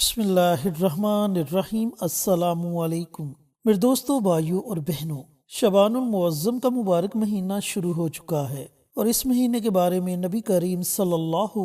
बिस्मिल्लाहिर्रहमानिर्रहीम। अस्सलामुअलैकुम मेरे दोस्तों, भाइयों और बहनों, शबानुल मुअज़्ज़म का मुबारक महीना शुरू हो चुका है और इस महीने के बारे में नबी करीम सल्लल्लाहु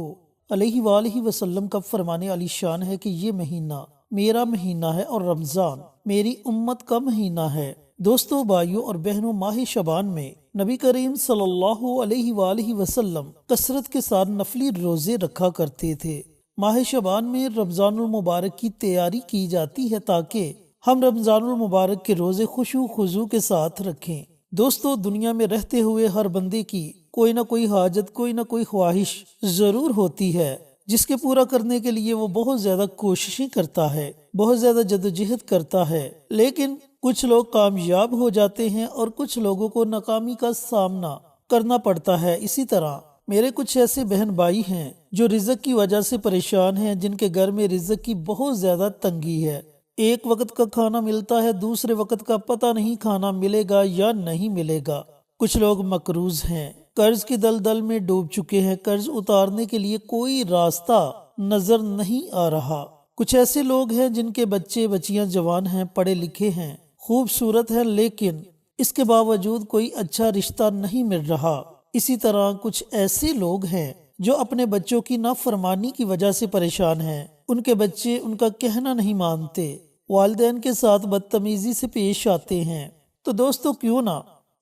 अलैहि वालैहि वसल्लम का फरमाने अली शान है कि ये महीना मेरा महीना है और रमज़ान मेरी उम्मत का महीना है। दोस्तों, भाइयों और बहनों, माह शबान में नबी करीम सल्लल्लाहु अलैहि वालैहि वसल्लम कसरत के साथ नफली रोजे रखा करते थे। माह शबान में रमज़ानुल मुबारक की तैयारी की जाती है ताकि हम रमज़ानुल मुबारक के रोजे खुशू खुजू के साथ रखें। दोस्तों, दुनिया में रहते हुए हर बंदे की कोई ना कोई हाजत, कोई ना कोई ख्वाहिश जरूर होती है, जिसके पूरा करने के लिए वो बहुत ज्यादा कोशिशें करता है, बहुत ज्यादा जद्दोजहद करता है। लेकिन कुछ लोग कामयाब हो जाते हैं और कुछ लोगों को नाकामी का सामना करना पड़ता है। इसी तरह मेरे कुछ ऐसे बहन भाई हैं जो रिज़्क की वजह से परेशान हैं, जिनके घर में रिज़्क की बहुत ज्यादा तंगी है। एक वक्त का खाना मिलता है, दूसरे वक्त का पता नहीं खाना मिलेगा या नहीं मिलेगा। कुछ लोग मकरूज हैं, कर्ज की दलदल में डूब चुके हैं, कर्ज उतारने के लिए कोई रास्ता नजर नहीं आ रहा। कुछ ऐसे लोग हैं जिनके बच्चे बच्चियां जवान हैं, पढ़े लिखे हैं, खूबसूरत हैं, लेकिन इसके बावजूद कोई अच्छा रिश्ता नहीं मिल रहा। इसी तरह कुछ ऐसे लोग हैं जो अपने बच्चों की नाफरमानी की वजह से परेशान हैं। उनके बच्चे उनका कहना नहीं मानते, वालिदैन के साथ बदतमीजी से पेश आते हैं। तो दोस्तों, क्यों ना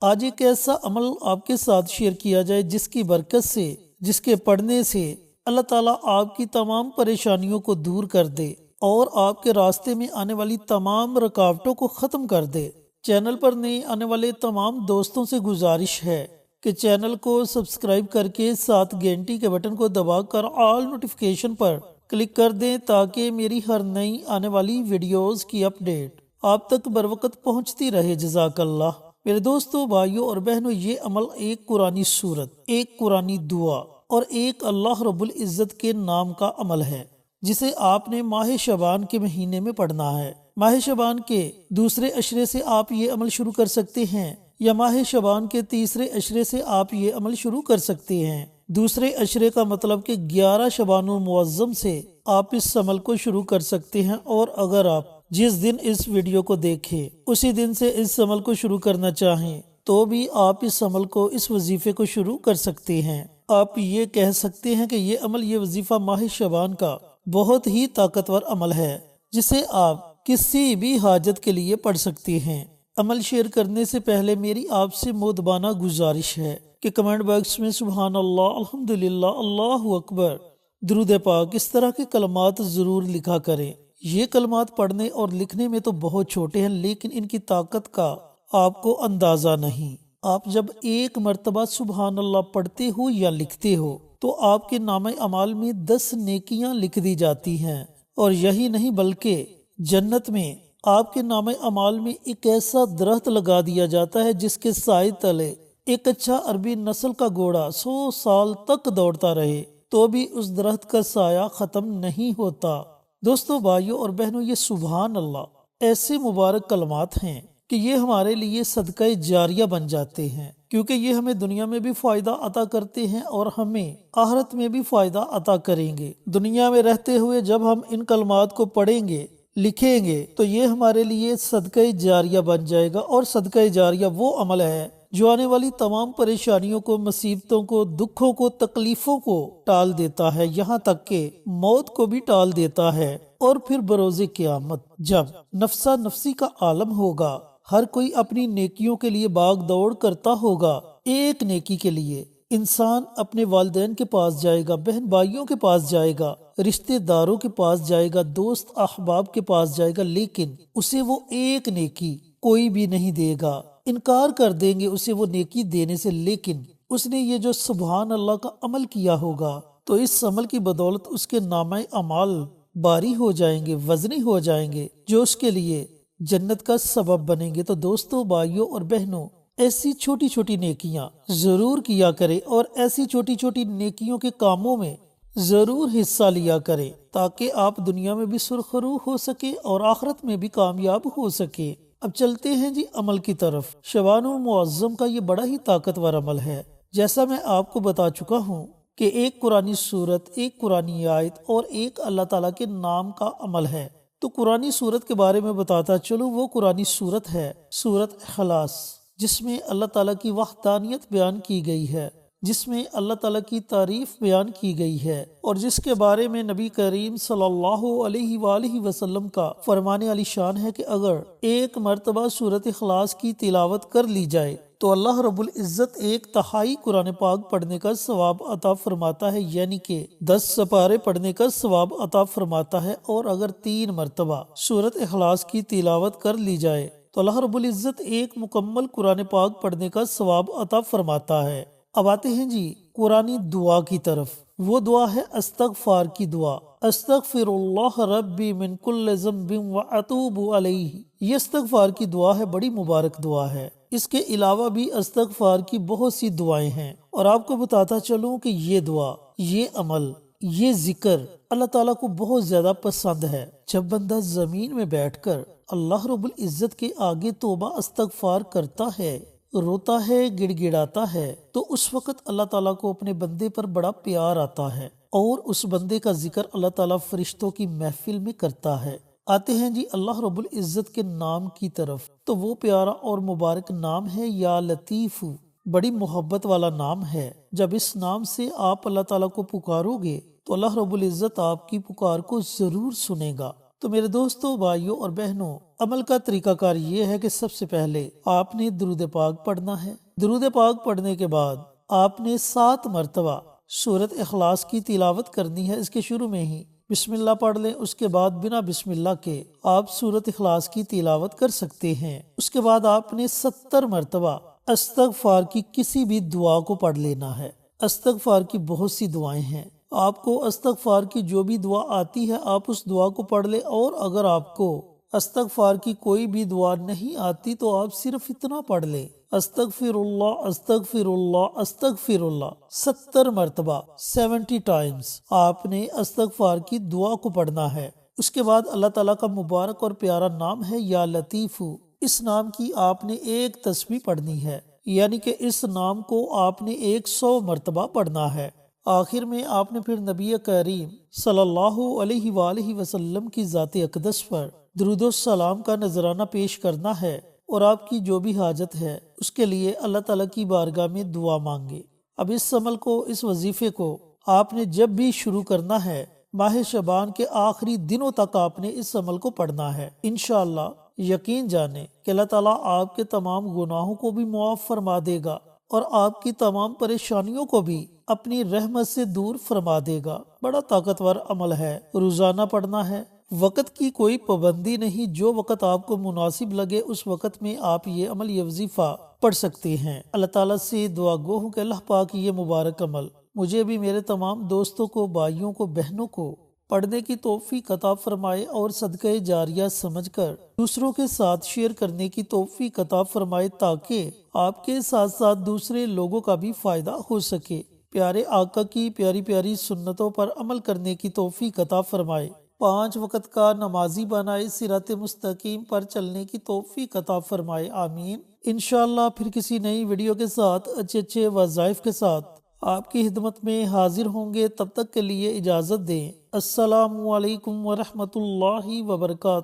आज एक ऐसा अमल आपके साथ शेयर किया जाए जिसकी बरकत से, जिसके पढ़ने से अल्लाह ताला आपकी तमाम परेशानियों को दूर कर दे और आपके रास्ते में आने वाली तमाम रुकावटों को खत्म कर दे। चैनल पर नए आने वाले तमाम दोस्तों से गुजारिश है कि चैनल को सब्सक्राइब करके साथ घंटी के बटन को दबाकर ऑल नोटिफिकेशन पर क्लिक कर दें ताकि मेरी हर नई आने वाली वीडियोस की अपडेट आप तक बर वक्त पहुंचती रहे। जज़ाकल्लाह। मेरे दोस्तों, भाइयों और बहनों, ये अमल एक कुरानी सूरत, एक कुरानी दुआ और एक अल्लाह रब्बुल इज़्ज़त के नाम का अमल है, जिसे आपने माह शबान के महीने में पढ़ना है। माह शबान के दूसरे अशरे से आप ये अमल शुरू कर सकते हैं या माह शबान के तीसरे अशरे से आप ये अमल शुरू कर सकते हैं। दूसरे अशरे का मतलब कि 11 शबानुल मुअज़्ज़म से आप इस अमल को शुरू कर सकते हैं, और अगर आप जिस दिन इस वीडियो को देखें उसी दिन से इस अमल को शुरू करना चाहें तो भी आप इस अमल को, इस वजीफे को शुरू कर सकते हैं। आप ये कह सकते हैं कि ये अमल, ये वजीफा माह शबान का बहुत ही ताकतवर अमल है, जिसे आप किसी भी हाजत के लिए पढ़ सकते हैं। अमल शेयर करने से पहले मेरी आपसे मोदबाना गुजारिश है कि कमेंट बॉक्स में सुभान अल्लाह, अल्हम्दुलिल्लाह, अल्लाहु अकबर, दुरूद पाक, इस तरह के कलमात जरूर लिखा करें। ये कलमात पढ़ने और लिखने में तो बहुत छोटे हैं, लेकिन इनकी ताकत का आपको अंदाजा नहीं। आप जब एक मर्तबा सुभान अल्लाह पढ़ते हो या लिखते हो तो आपके नामे अमाल में 10 नेकियां लिख दी जाती हैं, और यही नहीं बल्कि जन्नत में आपके नामे अमाल में एक ऐसा दरख्त लगा दिया जाता है जिसके साए तले एक अच्छा अरबी नस्ल का घोड़ा 100 साल तक दौड़ता रहे तो भी उस दरख्त का साया खत्म नहीं होता। दोस्तों, भाइयों और बहनों, ये सुभान अल्लाह ऐसे मुबारक कलमात हैं कि ये हमारे लिए सदका जारिया बन जाते हैं, क्योंकि ये हमें दुनिया में भी फायदा अता करते हैं और हमें आखिरत में भी फायदा अता करेंगे। दुनिया में रहते हुए जब हम इन कलमात को पढ़ेंगे, लिखेंगे, तो ये हमारे लिए सदका जारिया बन जाएगा। और सदका जारिया वो अमल है जो आने वाली तमाम परेशानियों को, मुसीबतों को, दुखों को, तकलीफों को टाल देता है, यहाँ तक कि मौत को भी टाल देता है। और फिर बरोज़े क़यामत जब नफ्सा नफ्सी का आलम होगा, हर कोई अपनी नेकियों के लिए भाग दौड़ करता होगा। एक नेकी के लिए इंसान अपने वालिदैन के पास जाएगा, बहन भाइयों के पास जाएगा, रिश्तेदारों के पास जाएगा, दोस्त अहबाब के पास जाएगा, लेकिन उसे वो एक नेकी कोई भी नहीं देगा। इनकार कर देंगे उसे वो नेकी देने से। लेकिन उसने ये जो सुभान अल्लाह का अमल किया होगा, तो इस अमल की बदौलत उसके नामे अमाल बारी हो जाएंगे, वजनी हो जाएंगे, जो उसके लिए जन्नत का सबब बनेंगे। तो दोस्तों, भाइयों और बहनों, ऐसी छोटी छोटी नेकियां जरूर किया करें और ऐसी छोटी छोटी नेकियों के कामों में जरूर हिस्सा लिया करें, ताकि आप दुनिया में भी सुरखरू हो सके और आखिरत में भी कामयाब हो सके। अब चलते हैं जी अमल की तरफ। शबानुल मुअज़्ज़म का ये बड़ा ही ताकतवर अमल है। जैसा मैं आपको बता चुका हूँ کہ ایک قرآنی صورت، ایک قرآنی آیت اور ایک اللہ تعالیٰ کے نام کا عمل ہے۔ تو قرآنی صورت کے بارے میں بتاتا چلوں، وہ قرآنی صورت ہے سورت اخلاص، جس میں اللہ تعالیٰ کی وحدانیت بیان کی گئی ہے، جس میں اللہ تعالیٰ کی تعریف بیان کی گئی ہے، اور جس کے بارے میں نبی کریم صلی اللہ علیہ وآلہ وسلم کا فرمان علی شان ہے کہ اگر ایک مرتبہ سورت اخلاص کی تلاوت کر لی جائے تو اللہ رب العزت 1/3 قرآن پاک پڑھنے کا ثواب عطا فرماتا ہے، یعنی کہ 10 سپارے پڑھنے کا ثواب عطا فرماتا ہے۔ اور اگر 3 مرتبہ سورت اخلاص کی تلاوت کر لی جائے تو اللہ رب العزت 1 مکمل قرآن پاک پڑھنے کا ثواب عطا فرماتا ہے۔ اب آتے ہیں جی قرآنی دعا کی طرف۔ وہ دعا ہے استغفار کی دعا، استغفر اللہ ربی من کل ذنب واتوب علیہ۔ یہ استغفار کی دعا ہے، بڑی مبارک دعا ہے۔ اس کے علاوہ بھی استغفار کی بہت سی دعائیں ہیں، اور آپ کو بتاتا چلوں کہ یہ دعا، یہ عمل، یہ ذکر اللہ تعالیٰ کو بہت زیادہ پسند ہے۔ جب بندہ زمین میں بیٹھ کر اللہ رب العزت کے آگے توبہ استغفار کرتا ہے، روتا ہے، گڑ گڑاتا ہے، تو اس وقت اللہ تعالیٰ کو اپنے بندے پر بڑا پیار آتا ہے، اور اس بندے کا ذکر اللہ تعالیٰ فرشتوں کی محفل میں کرتا ہے۔ آتے ہیں جی اللہ رب العزت کے نام کی طرف، تو وہ پیارا اور مبارک نام ہے یا لطیف، بڑی محبت والا نام ہے۔ جب اس نام سے آپ اللہ تعالیٰ کو پکارو گے تو اللہ رب العزت آپ کی پکار کو ضرور سنے گا۔ تو میرے دوستوں، بھائیوں اور بہنوں، عمل کا طریقہ کار یہ ہے کہ سب سے پہلے آپ نے درود پاک پڑھنا ہے۔ درود پاک پڑھنے کے بعد آپ نے 7 مرتبہ سورت اخلاص کی تلاوت کرنی ہے۔ اس کے شروع میں ہی بسم اللہ پڑھ لیں، اس کے بعد بنا بسم اللہ کے آپ سورت اخلاص کی تلاوت کر سکتے ہیں۔ اس کے بعد آپ نے 70 مرتبہ استغفار کی کسی بھی دعا کو پڑھ لینا ہے۔ استغفار کی بہت سی دعائیں ہیں، آپ کو استغفار کی جو بھی دعا آتی ہے آپ اس دعا کو پڑھ لیں، اور اگر آپ کو استغفار کی کوئی بھی دعا نہیں آتی تو آپ صرف اتنا پڑھ لیں، استغفر اللہ استغفر اللہ استغفر اللہ 70 مرتبہ 70 ٹائمز آپ نے استغفار کی دعا کو پڑھنا ہے۔ اس کے بعد اللہ تعالیٰ کا مبارک اور پیارا نام ہے یا لطیف، اس نام کی آپ نے 1 تسبیح پڑھنی ہے، یعنی کہ اس نام کو آپ نے 100 مرتبہ پڑھنا ہے۔ آخر میں آپ نے پھر نبی کریم صلی اللہ علیہ وآلہ وسلم کی ذات اقدس پر درود و سلام کا نذرانہ پیش کرنا ہے، اور آپ کی جو بھی حاجت ہے اس کے لیے اللہ تعالیٰ کی بارگاہ میں دعا مانگے۔ اب اس عمل کو، اس وظیفے کو آپ نے جب بھی شروع کرنا ہے، ماہ شعبان کے آخری دنوں تک آپ نے اس عمل کو پڑھنا ہے۔ انشاءاللہ یقین جانیں کہ اللہ تعالیٰ آپ کے تمام گناہوں کو بھی معاف فرما دے گا، اور آپ کی تمام پریشانیوں کو بھی اپنی رحمت سے دور فرما دے گا۔ بڑا طاقتور عمل ہے، روزانہ پڑھنا ہے، وقت کی کوئی پابندی نہیں، جو وقت آپ کو مناسب لگے اس وقت میں آپ یہ عمل، یہ وظیفہ پڑھ سکتے ہیں۔ اللہ تعالیٰ سے دعا گو ہوں کہ اللہ پاک یہ مبارک عمل مجھے بھی، میرے تمام دوستوں کو، بھائیوں کو، بہنوں کو پڑھنے کی توفیق عطا فرمائے، اور صدقہ جاریہ سمجھ کر دوسروں کے ساتھ شیئر کرنے کی توفیق عطا فرمائے، تاکہ آپ کے ساتھ ساتھ دوسرے لوگوں کا بھی فائدہ ہو سکے۔ پیارے آقا کی پیاری پیاری سنتوں پر عمل کرنے کی توفیق عطا فرمائے، 5 وقت کا نمازی بنائے، صراط مستقیم پر چلنے کی توفیق عطا فرمائے، آمین۔ انشاءاللہ پھر کسی نئی ویڈیو کے ساتھ، اچھے وظائف کے ساتھ آپ کی خدمت میں حاضر ہوں گے۔ تب تک کے لیے اجازت دیں۔ السلام علیکم ورحمۃ اللہ وبرکاتہ۔